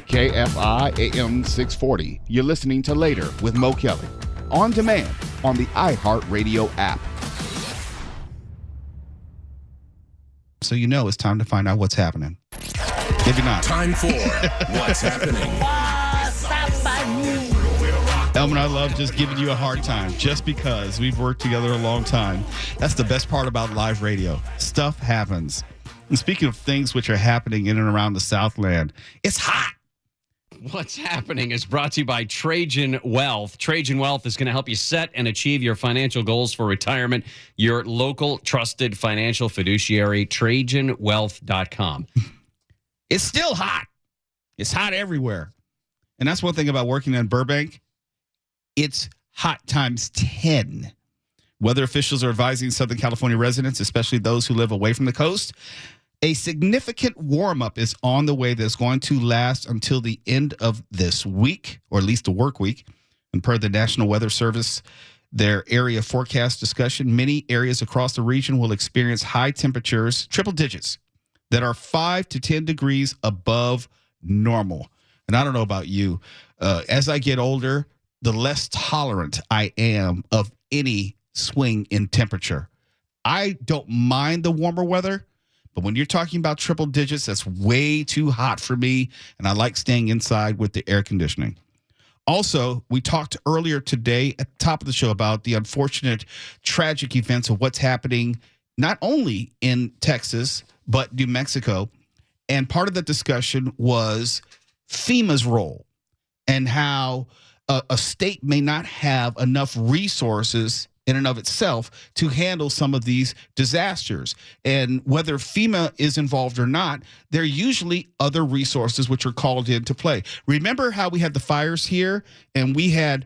KFI AM 640. You're listening to Later with Mo Kelly. On demand on the iHeartRadio app. So you know it's time to find out what's happening. Maybe not. Time for What's Happening. Elman, I love just giving you a hard time just because we've worked together a long time. That's the best part about live radio. Stuff happens. And speaking of things which are happening in and around the Southland, it's hot. What's Happening is brought to you by Trajan Wealth. Trajan Wealth is going to help you set and achieve your financial goals for retirement. Your local trusted financial fiduciary, TrajanWealth.com. It's still hot. It's hot everywhere. And that's one thing about working in Burbank. It's hot times 10. Weather officials are advising Southern California residents, especially those who live away from the coast, a significant warm-up is on the way that's going to last until the end of this week, or at least the work week. And per the National Weather Service, their area forecast discussion, many areas across the region will experience high temperatures, triple digits, that are 5 to 10 degrees above normal. And I don't know about you, as I get older, the less tolerant I am of any swing in temperature. I don't mind the warmer weather, but when you're talking about triple digits, that's way too hot for me, and I like staying inside with the air conditioning. Also, we talked earlier today at the top of the show about the unfortunate, tragic events of what's happening not only in Texas, but New Mexico. And part of the discussion was FEMA's role and how a state may not have enough resources in and of itself to handle some of these disasters. And whether FEMA is involved or not, there are usually other resources which are called into play. Remember how we had the fires here and we had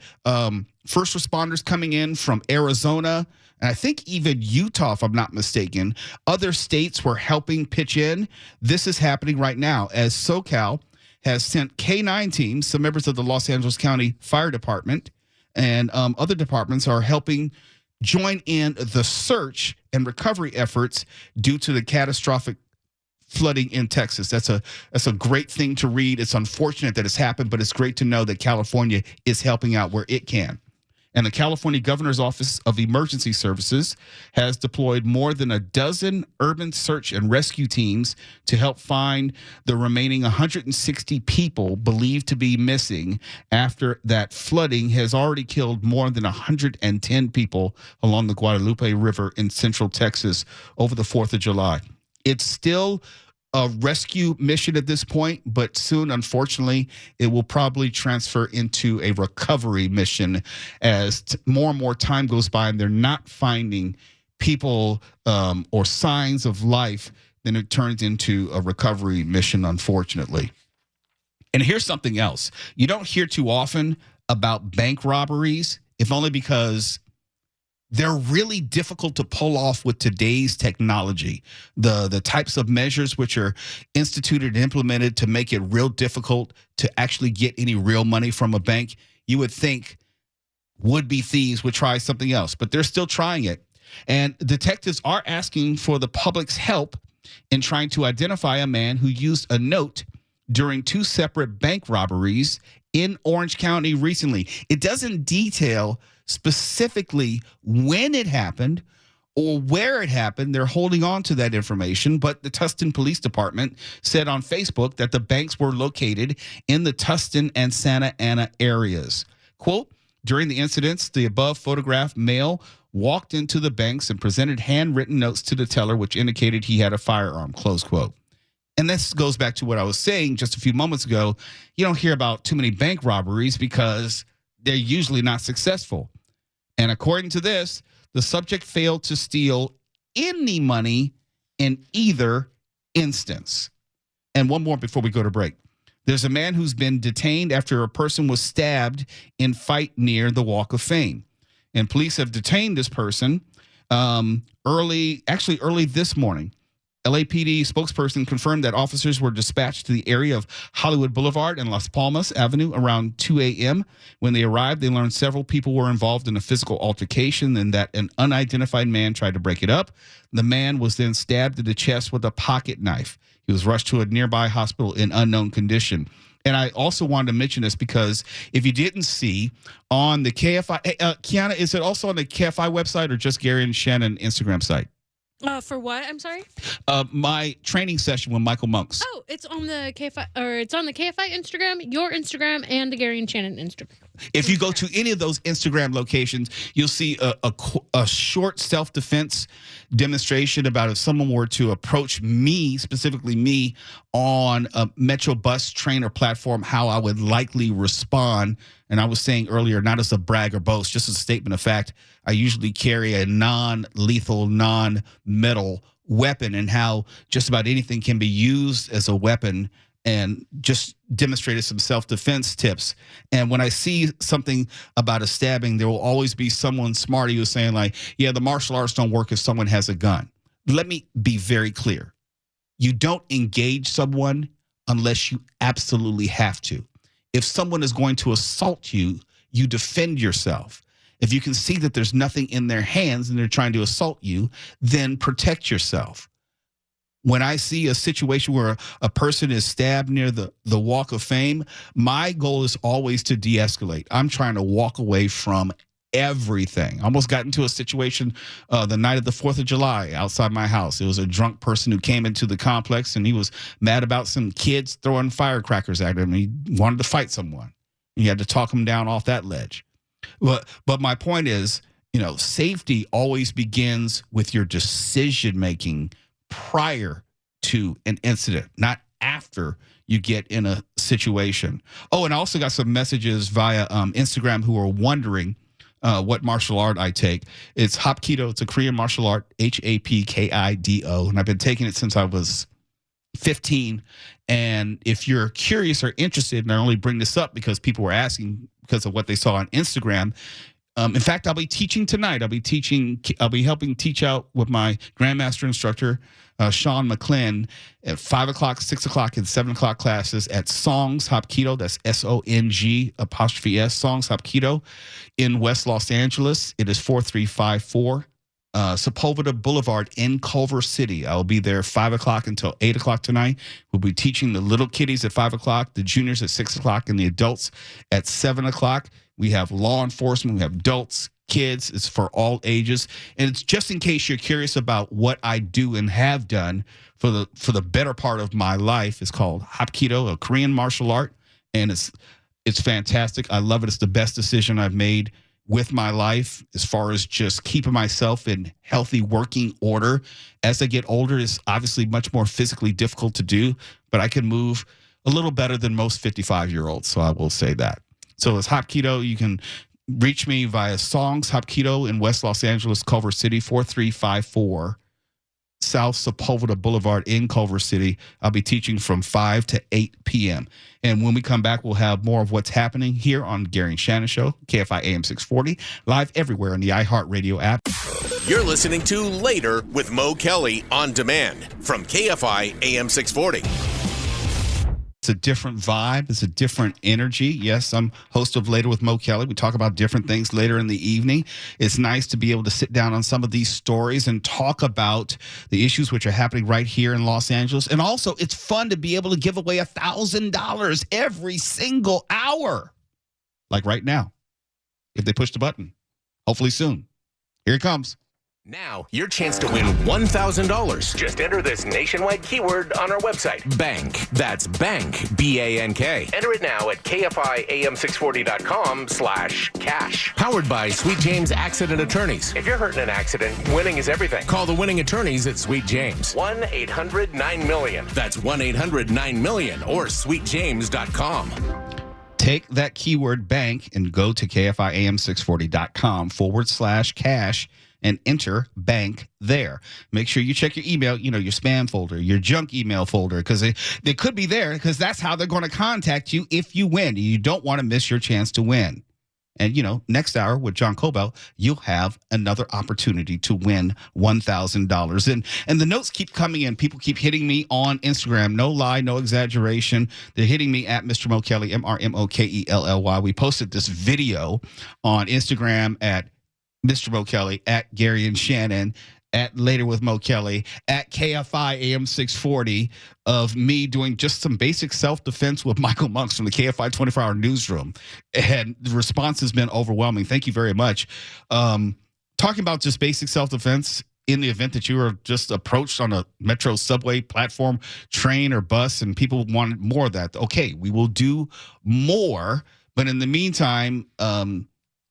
first responders coming in from Arizona, and I think even Utah, if I'm not mistaken. Other states were helping pitch in. This is happening right now as SoCal has sent K-9 teams, some members of the Los Angeles County Fire Department, and other departments are helping join in the search and recovery efforts due to the catastrophic flooding in Texas. That's a great thing to read. It's unfortunate that it's happened, but it's great to know that California is helping out where it can. And the California Governor's Office of Emergency Services has deployed more than a dozen urban search and rescue teams to help find the remaining 160 people believed to be missing after that flooding has already killed more than 110 people along the Guadalupe River in central Texas over the 4th of July. It's still a rescue mission at this point, but soon, unfortunately, it will probably transfer into a recovery mission as more and more time goes by and they're not finding people or signs of life. Then it turns into a recovery mission, unfortunately. And here's something else. You don't hear too often about bank robberies, if only because they're really difficult to pull off with today's technology. The types of measures which are instituted and implemented to make it real difficult to actually get any real money from a bank, you would think would-be thieves would try something else, but they're still trying it. And detectives are asking for the public's help in trying to identify a man who used a note during 2 separate bank robberies in Orange County recently. It doesn't detail specifically when it happened or where it happened. They're holding on to that information, but the Tustin Police Department said on Facebook that the banks were located in the Tustin and Santa Ana areas. Quote, during the incidents, the above photographed male walked into the banks and presented handwritten notes to the teller, which indicated he had a firearm, close quote. And this goes back to what I was saying just a few moments ago. You don't hear about too many bank robberies because they're usually not successful. And according to this, the subject failed to steal any money in either instance. And one more before we go to break. There's a man who's been detained after a person was stabbed in fight near the Walk of Fame. And police have detained this person early this morning. LAPD spokesperson confirmed that officers were dispatched to the area of Hollywood Boulevard and Las Palmas Avenue around 2 a.m. When they arrived, they learned several people were involved in a physical altercation and that an unidentified man tried to break it up. The man was then stabbed in the chest with a pocket knife. He was rushed to a nearby hospital in unknown condition. And I also wanted to mention this because if you didn't see on the KFI, Kiana, is it also on the KFI website or just Gary and Shannon Instagram site? For what? I'm sorry. My training session with Michael Monks. Oh, it's on the KFI, or it's on the KFI Instagram, your Instagram, and the Gary and Shannon Instagram. If you go to any of those Instagram locations, you'll see a short self-defense demonstration about if someone were to approach me, specifically me, on a Metro bus train or platform, how I would likely respond. And I was saying earlier, not as a brag or boast, just as a statement of fact, I usually carry a non-lethal, non-metal weapon, and how just about anything can be used as a weapon, and just demonstrated some self-defense tips. And when I see something about a stabbing, there will always be someone smarty who's saying like, yeah, the martial arts don't work if someone has a gun. Let me be very clear. You don't engage someone unless you absolutely have to. If someone is going to assault you, you defend yourself. If you can see that there's nothing in their hands and they're trying to assault you, then protect yourself. When I see a situation where a person is stabbed near the Walk of Fame, my goal is always to de-escalate. I'm trying to walk away from everything. I almost got into a situation the night of the 4th of July outside my house. It was a drunk person who came into the complex, and he was mad about some kids throwing firecrackers at him. He wanted to fight someone. You had to talk him down off that ledge. But my point is, safety always begins with your decision-making prior to an incident, not after you get in a situation. Oh, and I also got some messages via Instagram who are wondering what martial art I take. It's Hapkido. It's a Korean martial art, Hapkido, and I've been taking it since I was 15. And if you're curious or interested, and I only bring this up because people were asking because of what they saw on Instagram. In fact, I'll be teaching tonight. I'll be helping teach out with my Grandmaster instructor, Sean McClin, at 5 o'clock, 6 o'clock, and 7 o'clock classes at Songs Hapkido. That's SONG''S, Songs Hapkido in West Los Angeles. It is 4354 Sepulveda Boulevard in Culver City. I'll be there 5 o'clock until 8 o'clock tonight. We'll be teaching the little kiddies at 5 o'clock, the juniors at 6 o'clock, and the adults at 7 o'clock. We have law enforcement, we have adults, kids. It's for all ages. And it's just in case you're curious about what I do and have done for the better part of my life. It's called Hapkido, a Korean martial art, and it's fantastic. I love it. It's the best decision I've made with my life as far as just keeping myself in healthy working order. As I get older, it's obviously much more physically difficult to do, but I can move a little better than most 55-year-olds, so I will say that. So it's Hapkido. You can reach me via Songs Hapkido in West Los Angeles, Culver City, 4354 South Sepulveda Boulevard in Culver City. I'll be teaching from 5 to 8 p.m. And when we come back, we'll have more of what's happening here on Gary and Shannon Show, KFI AM 640, live everywhere on the iHeartRadio app. You're listening to Later with Mo Kelly on demand from KFI AM 640. It's a different vibe. It's a different energy. Yes, I'm host of Later with Mo Kelly. We talk about different things later in the evening. It's nice to be able to sit down on some of these stories and talk about the issues which are happening right here in Los Angeles. And also, it's fun to be able to give away $1,000 every single hour. Like right now, if they push the button. Hopefully soon. Here it comes. Now, your chance to win $1,000. Just enter this nationwide keyword on our website, bank. That's bank, B-A-N-K. Enter it now at KFIAM640.com/cash. Powered by Sweet James Accident Attorneys. If you're hurt in an accident, winning is everything. Call the winning attorneys at Sweet James. 1-800-9-MILLION. That's 1-800-9-MILLION or sweetjames.com. Take that keyword bank and go to KFIAM640.com/cash. And enter bank there. Make sure you check your email, your spam folder, your junk email folder, because they could be there, because that's how they're going to contact you if you win. You don't want to miss your chance to win. And, next hour with John Cobell, you'll have another opportunity to win $1,000. And the notes keep coming in. People keep hitting me on Instagram. No lie, no exaggeration. They're hitting me at Mr. Mo Kelly, MrMokelly. We posted this video on Instagram at Mr. Mo Kelly, at Gary and Shannon, at Later with Mo Kelly, at KFI AM 640, of me doing just some basic self-defense with Michael Monks from the KFI 24-hour newsroom. And the response has been overwhelming. Thank you very much. Talking about just basic self-defense in the event that you were just approached on a metro, subway, platform, train, or bus, and people wanted more of that. Okay, we will do more. But in the meantime,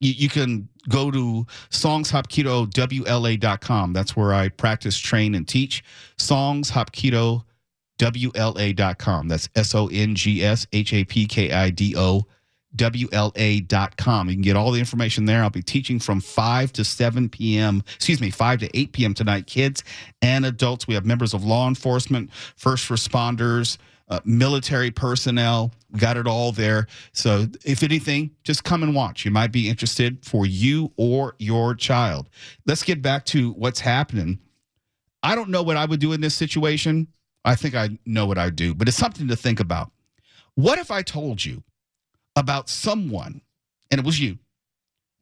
you can go to SongshopKetoWLA.com. That's where I practice, train, and teach. SongshopKetoWLA.com. That's SONGSHAPKIDOWLA.com. You can get all the information there. I'll be teaching from 5 to 8 p.m. tonight, kids and adults. We have members of law enforcement, first responders, military personnel. We got it all there. So if anything, just come and watch. You might be interested for you or your child. Let's get back to what's happening. I don't know what I would do in this situation. I think I know what I'd do, but it's something to think about. What if I told you about someone, and it was you,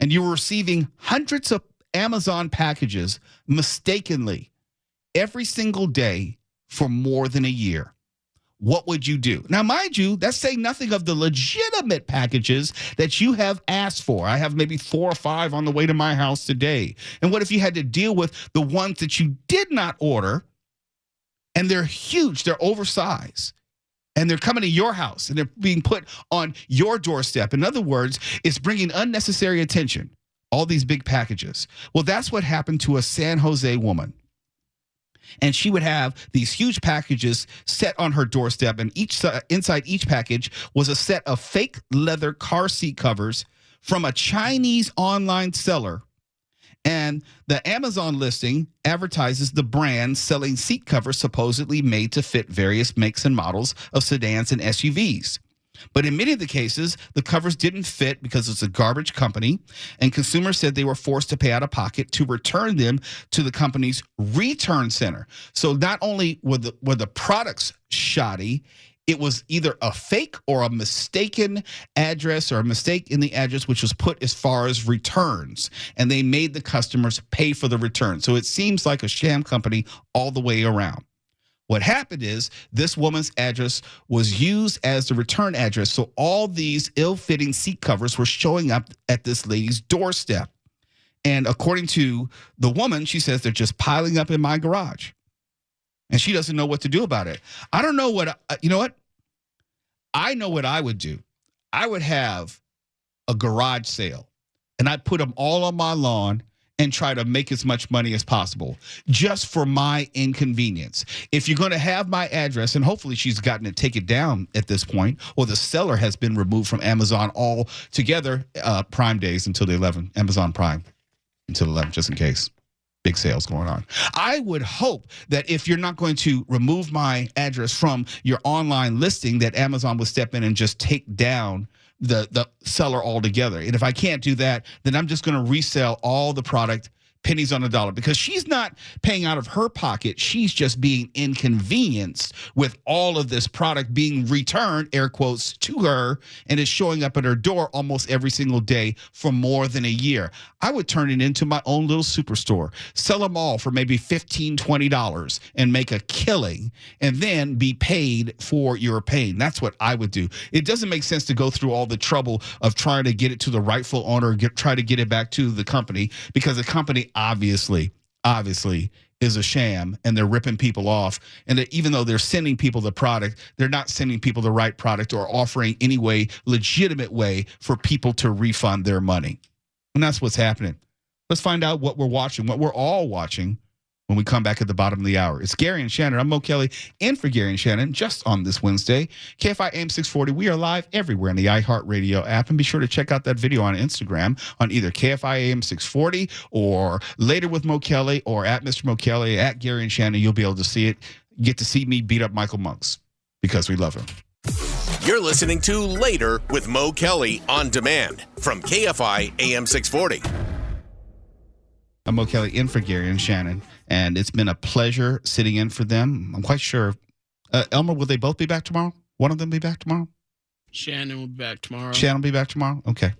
and you were receiving hundreds of Amazon packages mistakenly every single day for more than a year? What would you do? Now, mind you, that's saying nothing of the legitimate packages that you have asked for. I have maybe 4 or 5 on the way to my house today. And what if you had to deal with the ones that you did not order, and they're huge, they're oversized, and they're coming to your house, and they're being put on your doorstep? In other words, it's bringing unnecessary attention, all these big packages. Well, that's what happened to a San Jose woman. And she would have these huge packages set on her doorstep, and inside each package was a set of fake leather car seat covers from a Chinese online seller. And the Amazon listing advertises the brand selling seat covers supposedly made to fit various makes and models of sedans and SUVs. But in many of the cases, the covers didn't fit because it's a garbage company, and consumers said they were forced to pay out of pocket to return them to the company's return center. So not only were the products shoddy, it was either a fake or a mistaken address, or a mistake in the address, which was put as far as returns, and they made the customers pay for the return. So it seems like a sham company all the way around. What happened is this woman's address was used as the return address. So all these ill-fitting seat covers were showing up at this lady's doorstep. And according to the woman, she says they're just piling up in my garage. And she doesn't know what to do about it. I don't know what, you know what? I know what I would do. I would have a garage sale, and I'd put them all on my lawn and try to make as much money as possible just for my inconvenience. If you're going to have my address, and hopefully she's gotten to take it down at this point, or the seller has been removed from Amazon altogether, Prime days until the 11th, Amazon Prime until 11th, just in case. Big sales going on. I would hope that if you're not going to remove my address from your online listing, that Amazon would step in and just take down the seller altogether. And if I can't do that, then I'm just going to resell all the product pennies on the dollar, because she's not paying out of her pocket. She's just being inconvenienced with all of this product being returned, air quotes, to her, and is showing up at her door almost every single day for more than a year. I would turn it into my own little superstore, sell them all for maybe $15, $20 and make a killing, and then be paid for your pain. That's what I would do. It doesn't make sense to go through all the trouble of trying to get it to the rightful owner, try to get it back to the company, because the company obviously is a sham, and they're ripping people off. And that even though they're sending people the product, they're not sending people the right product or offering any way, legitimate way for people to refund their money. And that's what's happening. Let's find out what we're watching, what we're all watching, when we come back at the bottom of the hour. It's Gary and Shannon. I'm Mo Kelly, in for Gary and Shannon, just on this Wednesday. KFI AM 640. We are live everywhere in the iHeartRadio app. And be sure to check out that video on Instagram on either KFI AM 640 or Later with Mo Kelly, or at Mr. Mo Kelly, at Gary and Shannon. You'll be able to see it. You get to see me beat up Michael Monks because we love him. You're listening to Later with Mo Kelly on demand from KFI AM 640. I'm Mo Kelly, in for Gary and Shannon, and it's been a pleasure sitting in for them. I'm quite sure. Elmer, will they both be back tomorrow? One of them be back tomorrow? Shannon will be back tomorrow. Shannon will be back tomorrow? Okay.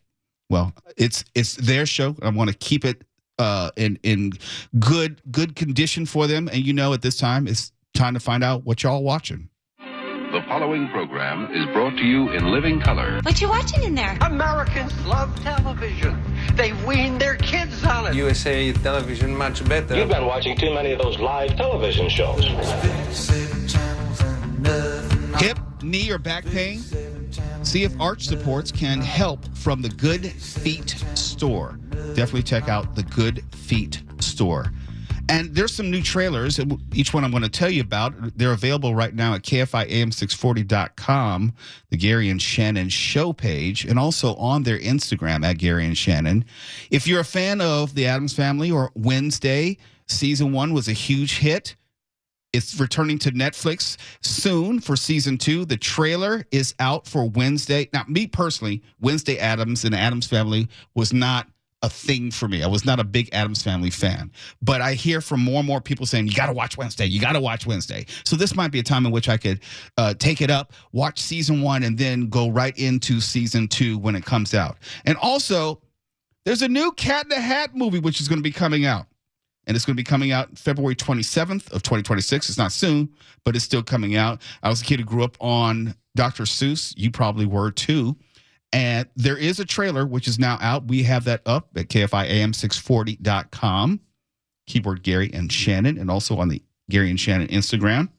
Well, it's their show. I want to keep it in good condition for them. And at this time it's time to find out what y'all watching. The following program is brought to you in living color. What you watching in there? Americans love television. They wean their kids on it. USA television much better. You've been watching too many of those live television shows. Hip, knee, or back pain? See if arch supports can help from the Good Feet store. Definitely check out the Good Feet store. And there's some new trailers, each one I'm going to tell you about. They're available right now at KFIAM640.com, the Gary and Shannon show page, and also on their Instagram at Gary and Shannon. If you're a fan of The Addams Family or Wednesday, season 1 was a huge hit. It's returning to Netflix soon for season 2. The trailer is out for Wednesday. Now, me personally, Wednesday Addams and the Addams Family was not a thing for me. I was not a big Addams Family fan, but I hear from more and more people saying, you got to watch Wednesday. You got to watch Wednesday. So this might be a time in which I could take it up, watch season 1, and then go right into season 2 when it comes out. And also, there's a new Cat in the Hat movie, which is going to be coming out. And it's going to be coming out February 27th of 2026. It's not soon, but it's still coming out. I was a kid who grew up on Dr. Seuss. You probably were too. And there is a trailer, which is now out. We have that up at KFIAM640.com. Keyboard Gary and Shannon, and also on the Gary and Shannon Instagram.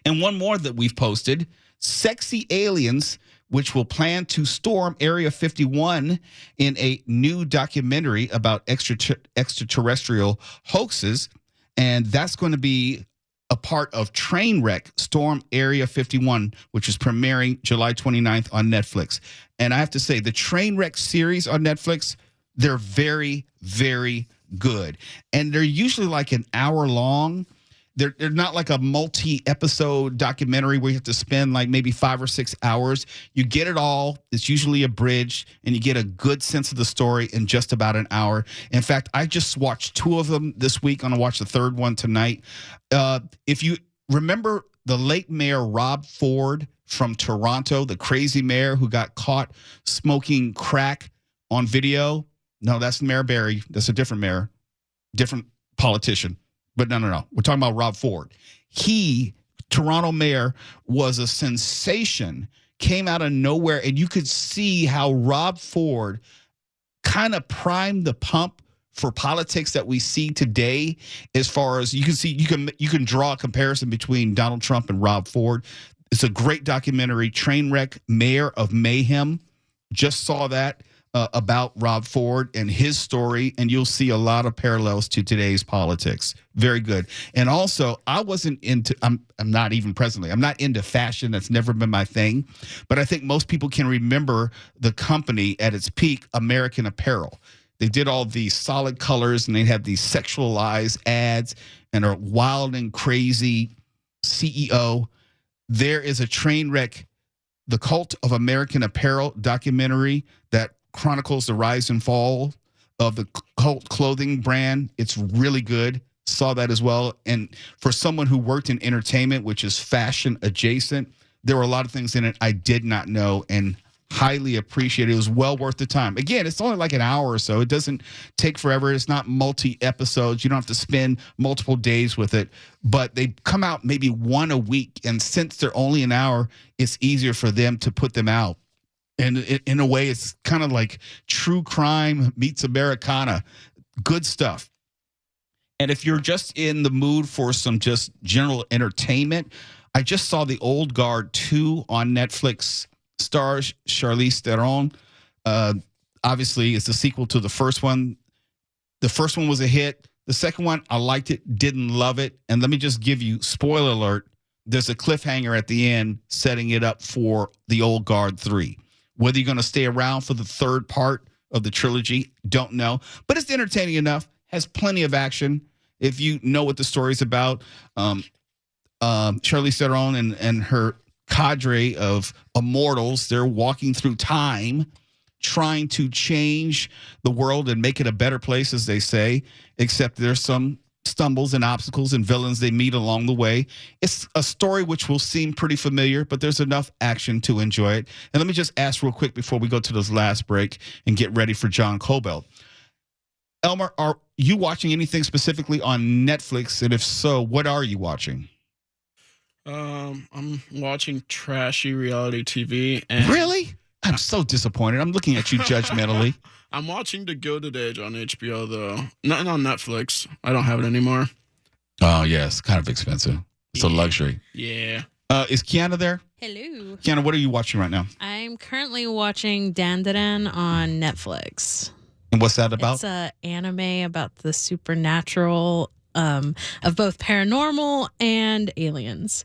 And one more that we've posted, Sexy Aliens, which will plan to storm Area 51 in a new documentary about extraterrestrial hoaxes. And that's going to be a part of Trainwreck Storm Area 51, which is premiering July 29th on Netflix. And I have to say, the Trainwreck series on Netflix, they're very, very good. And they're usually like an hour long. They're not like a multi-episode documentary where you have to spend like maybe 5 or 6 hours. You get it all. It's usually abridged, and you get a good sense of the story in just about an hour. In fact, I just watched 2 of them this week. I'm going to watch the third one tonight. If you remember the late mayor Rob Ford from Toronto, the crazy mayor who got caught smoking crack on video. No, that's Mayor Barry. That's a different mayor, different politician. But no. We're talking about Rob Ford. He, Toronto mayor, was a sensation, came out of nowhere, and you could see how Rob Ford kind of primed the pump for politics that we see today. As far as you can see, you can draw a comparison between Donald Trump and Rob Ford. It's a great documentary, Trainwreck, Mayor of Mayhem. Just saw that. About Rob Ford and his story, and you'll see a lot of parallels to today's politics. Very good. And also, I'm not even presently, I'm not into fashion. That's never been my thing. But I think most people can remember the company at its peak, American Apparel. They did all these solid colors, and they had these sexualized ads and a wild and crazy CEO. There is a Trainwreck, The Cult of American Apparel documentary that chronicles the rise and fall of the cult clothing brand. It's really good. Saw that as well. And for someone who worked in entertainment, which is fashion adjacent, there were a lot of things in it I did not know and highly appreciate it. It was well worth the time. Again, it's only like an hour or so. It doesn't take forever. It's not multi-episodes. You don't have to spend multiple days with it. But they come out maybe one a week. And since they're only an hour, it's easier for them to put them out. And in a way, it's kind of like true crime meets Americana. Good stuff. And if you're just in the mood for some just general entertainment, I just saw The Old Guard 2 on Netflix. Stars Charlize Theron. Obviously, it's the sequel to the first one. The first one was a hit. The second one, I liked it, didn't love it. And let me just give you, spoiler alert, there's a cliffhanger at the end setting it up for The Old Guard 3. Whether you're going to stay around for the third part of the trilogy, don't know. But it's entertaining enough, has plenty of action. If you know what the story's about, Charlize Theron and her cadre of immortals, they're walking through time, trying to change the world and make it a better place, as they say, except there's some stumbles and obstacles and villains they meet along the way. It's a story which will seem pretty familiar, but there's enough action to enjoy it. And let me just ask real quick before we go to this last break and get ready for John Cobell. Elmer, are you watching anything specifically on Netflix? And if so, what are you watching? I'm watching trashy reality TV. And Really? I'm so disappointed. I'm looking at you judgmentally. I'm watching The Gilded Age on HBO, though. Not on Netflix. I don't have it anymore. Oh, yeah. It's kind of expensive. It's a luxury. Yeah. Is Kiana there? Hello. Kiana, what are you watching right now? I'm currently watching Dandadan on Netflix. And what's that about? It's an anime about the supernatural of both paranormal and aliens.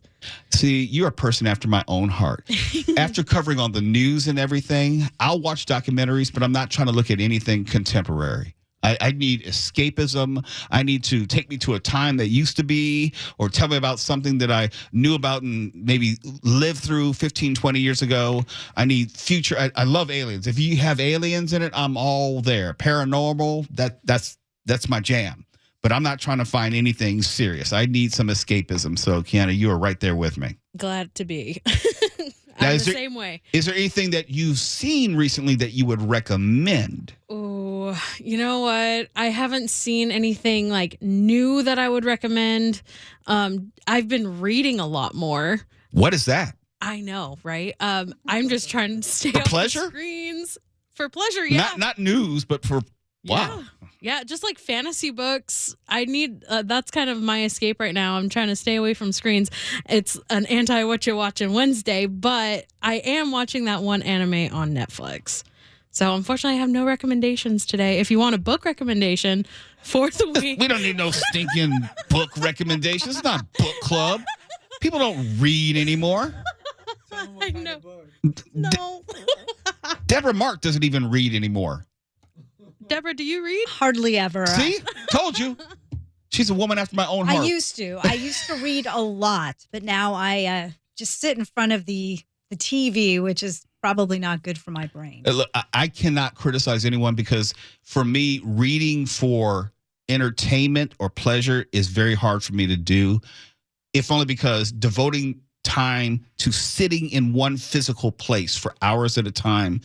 See, you're a person after my own heart. After covering on the news and everything, I'll watch documentaries, but I'm not trying to look at anything contemporary. I need escapism. I need to take me to a time that used to be, or tell me about something that I knew about and maybe lived through 15, 20 years ago. I need future. I love aliens. If you have aliens in it, I'm all there. Paranormal, that's my jam. But I'm not trying to find anything serious. I need some escapism. So, Kiana, you are right there with me. Glad to be. Now, I'm the same way. Is there anything that you've seen recently that you would recommend? Oh, you know what? I haven't seen anything like new that I would recommend. I've been reading a lot more. What is that? I know, right? I'm just trying to stay For off pleasure? the screens. For pleasure, yeah. Not news, but for wow. Yeah, just like fantasy books. I need, that's kind of my escape right now. I'm trying to stay away from screens. It's an anti-WhatchaWatching Wednesday, but I am watching that one anime on Netflix. So unfortunately, I have no recommendations today. If you want a book recommendation for the week. We don't need no stinking book recommendations. It's not book club. People don't read anymore. I know. No. Deborah Mark doesn't even read anymore. Deborah, do you read? Hardly ever. See? Told you. She's a woman after my own heart. I used to read a lot, but now I just sit in front of the TV, which is probably not good for my brain. Look, I cannot criticize anyone because for me, reading for entertainment or pleasure is very hard for me to do, if only because devoting time to sitting in one physical place for hours at a time,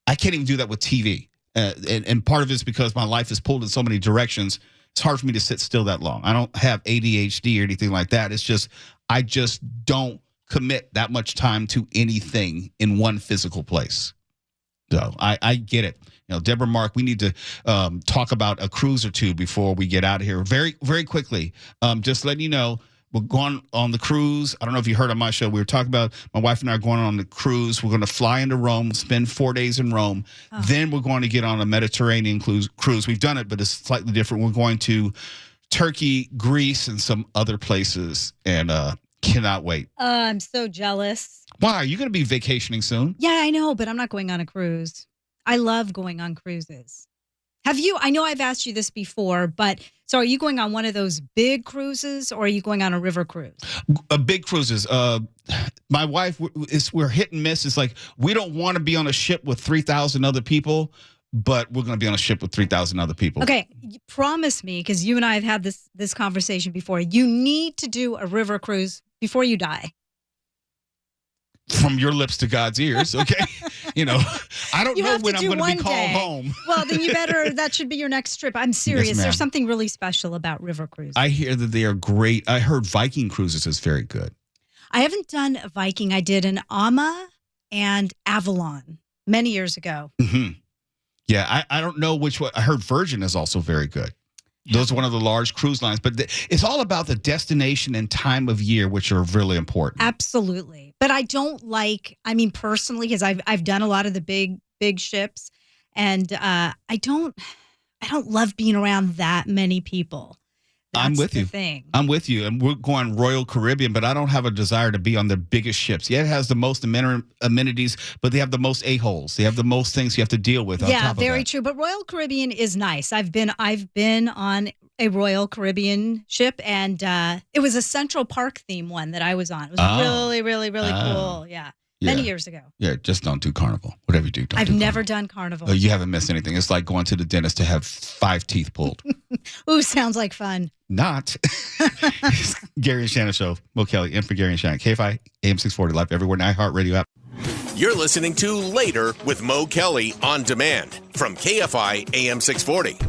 I can't even do that with TV. And part of it is because my life is pulled in so many directions. It's hard for me to sit still that long. I don't have ADHD or anything like that. It's just, I just don't commit that much time to anything in one physical place. So I get it. You know, Deborah Mark, we need to talk about a cruise or two before we get out of here. Very, very quickly, just letting you know, we're going on the cruise. I don't know if you heard on my show. We were talking about my wife and I are going on the cruise. We're going to fly into Rome, spend 4 days in Rome. Oh. Then we're going to get on a Mediterranean cruise. We've done it, but it's slightly different. We're going to Turkey, Greece, and some other places, and cannot wait. I'm so jealous. Why? Are you going to be vacationing soon? Yeah, I know, but I'm not going on a cruise. I love going on cruises. Have you? I know I've asked you this before, but so are you going on one of those big cruises or are you going on a river cruise? Big cruises. My wife, we're hit and miss. It's like we don't want to be on a ship with 3,000 other people, but we're going to be on a ship with 3,000 other people. Okay, promise me, because you and I have had this conversation before. You need to do a river cruise before you die. From your lips to God's ears, okay? You know, I don't know when I'm going to be called home. Well, then that should be your next trip. I'm serious. Yes, there's something really special about river cruises. I hear that they are great. I heard Viking cruises is very good. I haven't done a Viking. I did an Amma and Avalon many years ago. Mm-hmm. Yeah, I don't know which one. I heard Virgin is also very good. Those are one of the large cruise lines, but it's all about the destination and time of year, which are really important. Absolutely. But I don't personally, because I've done a lot of the big ships, and I don't love being around that many people. That's I'm with you. Thing. I'm with you. And we're going Royal Caribbean, but I don't have a desire to be on the biggest ships. Yeah, it has the most amenities, but they have the most a-holes. They have the most things you have to deal with. Yeah, very true. But Royal Caribbean is nice. I've been on a Royal Caribbean ship, and it was a Central Park theme one that I was on. It was really, really, really cool. Yeah. Many years ago. Yeah, just don't do Carnival. Whatever you do, I've never done Carnival. Oh, you haven't missed anything. It's like going to the dentist to have 5 teeth pulled. Ooh, sounds like fun. Not. Gary and Shannon Show. Mo Kelly in for Gary and Shannon. KFI, AM 640, live everywhere, iHeartRadio app. You're listening to Later with Mo Kelly on demand from KFI AM 640.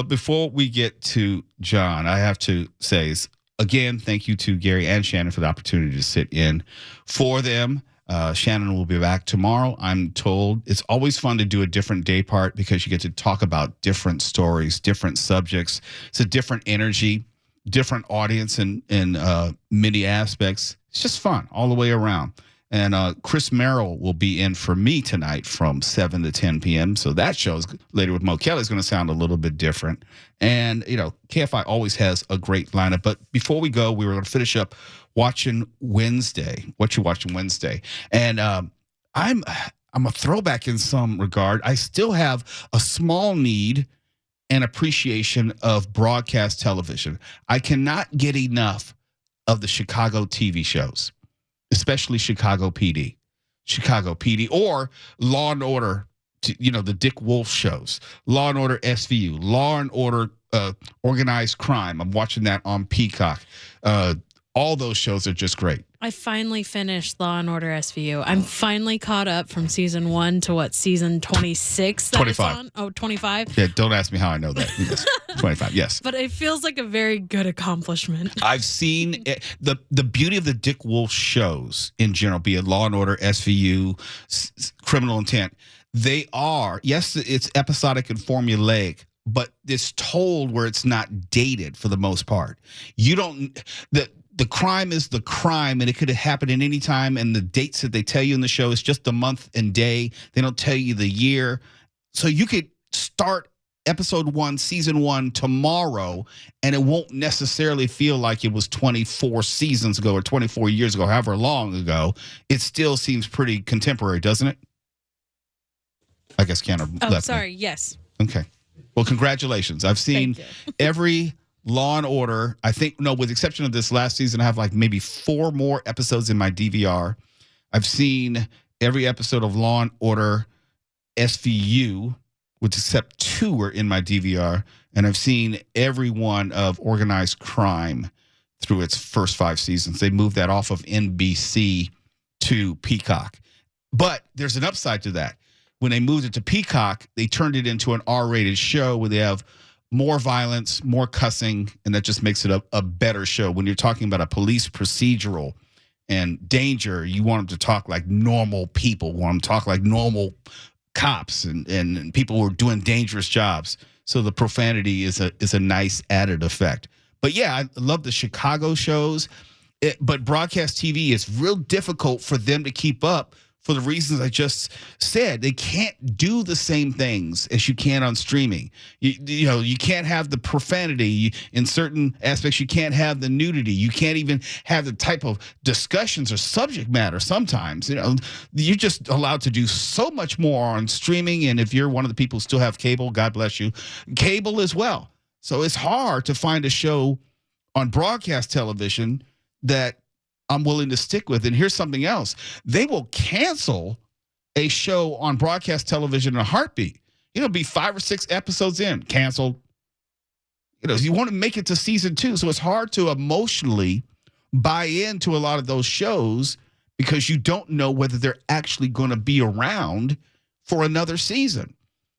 But before we get to John, I have to say, again, thank you to Gary and Shannon for the opportunity to sit in for them. Shannon will be back tomorrow. I'm told it's always fun to do a different day part because you get to talk about different stories, different subjects. It's a different energy, different audience in many aspects. It's just fun all the way around. And Chris Merrill will be in for me tonight from 7 to 10 p.m. So that show later with Mo Kelly is going to sound a little bit different. And, KFI always has a great lineup. But before we go, we were going to finish up watching Wednesday. What you watching Wednesday? And I'm a throwback in some regard. I still have a small need and appreciation of broadcast television. I cannot get enough of the Chicago TV shows, especially Chicago PD, or Law and Order, the Dick Wolf shows, Law and Order SVU, Law and Order Organized Crime. I'm watching that on Peacock. All those shows are just great. I finally finished Law and Order SVU. I'm finally caught up from season 1 to season 26 that 25. it's on? Oh, 25? Yeah, don't ask me how I know that. Yes, 25, yes. But it feels like a very good accomplishment. I've seen the beauty of the Dick Wolf shows in general, be it Law and Order, SVU, Criminal Intent. They are, yes, it's episodic and formulaic, but it's told where it's not dated for the most part. The crime is the crime, and it could have happened at any time. And the dates that they tell you in the show is just the month and day. They don't tell you the year. So you could start episode 1, season 1 tomorrow, and it won't necessarily feel like it was 24 seasons ago or 24 years ago, however long ago. It still seems pretty contemporary, doesn't it? I guess Canada left. Oh, sorry. Me. Yes. Okay. Well, congratulations. I've seen every Law and Order. I think, with the exception of this last season, I have maybe 4 more episodes in my DVR. I've seen every episode of Law and Order SVU, which except 2 are in my DVR. And I've seen every one of Organized Crime through its first 5 seasons. They moved that off of NBC to Peacock. But there's an upside to that. When they moved it to Peacock, they turned it into an R-rated show where they have more violence, more cussing, and that just makes it a better show. When you're talking about a police procedural and danger, you want them to talk like normal people, want them to talk like normal cops and people who are doing dangerous jobs. So the profanity is a nice added effect. But yeah, I love the Chicago shows, but broadcast TV is real difficult for them to keep up for the reasons I just said. They can't do the same things as you can on streaming. You can't have the profanity in certain aspects. You can't have the nudity. You can't even have the type of discussions or subject matter sometimes. You're just allowed to do so much more on streaming. And if you're one of the people who still have cable, God bless you, cable as well. So it's hard to find a show on broadcast television that I'm willing to stick with. And here's something else. They will cancel a show on broadcast television in a heartbeat. It'll be 5 or 6 episodes in, canceled. You want to make it to season 2. So it's hard to emotionally buy into a lot of those shows because you don't know whether they're actually going to be around for another season.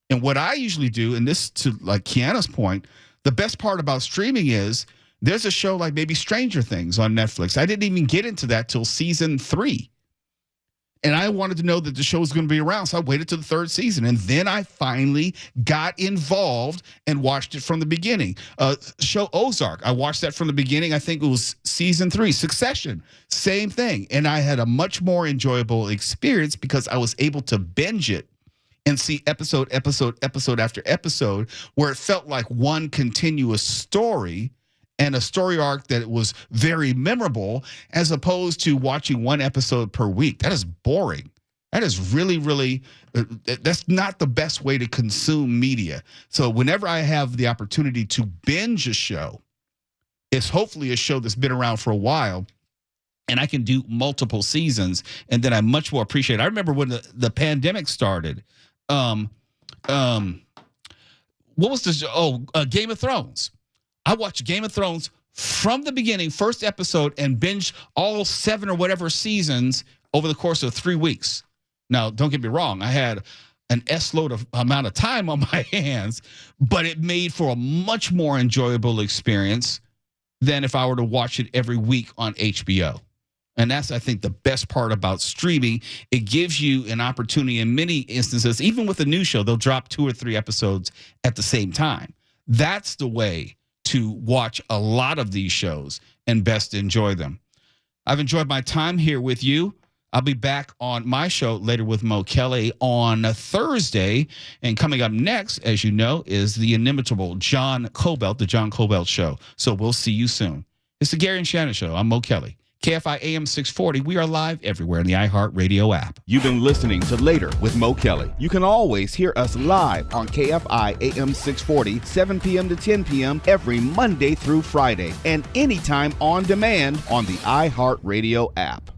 And what I usually do, and this to like Kiana's point, the best part about streaming is there's a show like maybe Stranger Things on Netflix. I didn't even get into that till season 3. And I wanted to know that the show was going to be around, so I waited till the 3rd season. And then I finally got involved and watched it from the beginning. Show Ozark, I watched that from the beginning. I think it was season 3. Succession, same thing. And I had a much more enjoyable experience because I was able to binge it and see episode after episode where it felt like one continuous story and a story arc that was very memorable, as opposed to watching one episode per week. That is boring. That is really, really, that's not the best way to consume media. So whenever I have the opportunity to binge a show, it's hopefully a show that's been around for a while, and I can do multiple seasons, and then I much more appreciate it. I remember when the pandemic started, what was this? Game of Thrones. I watched Game of Thrones from the beginning, first episode, and binged all 7 or whatever seasons over the course of 3 weeks. Now, don't get me wrong. I had an S-load of amount of time on my hands, but it made for a much more enjoyable experience than if I were to watch it every week on HBO. And that's, I think, the best part about streaming. It gives you an opportunity in many instances, even with a new show, they'll drop 2 or 3 episodes at the same time. That's the way to watch a lot of these shows and best enjoy them. I've enjoyed my time here with you. I'll be back on my show later with Mo Kelly on Thursday. And coming up next, as you know, is the inimitable John Cobelt, the John Cobelt Show. So we'll see you soon. It's the Gary and Shannon Show. I'm Mo Kelly. KFI AM 640. We are live everywhere in the iHeartRadio app. You've been listening to Later with Mo Kelly. You can always hear us live on KFI AM 640, 7 p.m. to 10 p.m. every Monday through Friday, and anytime on demand on the iHeartRadio app.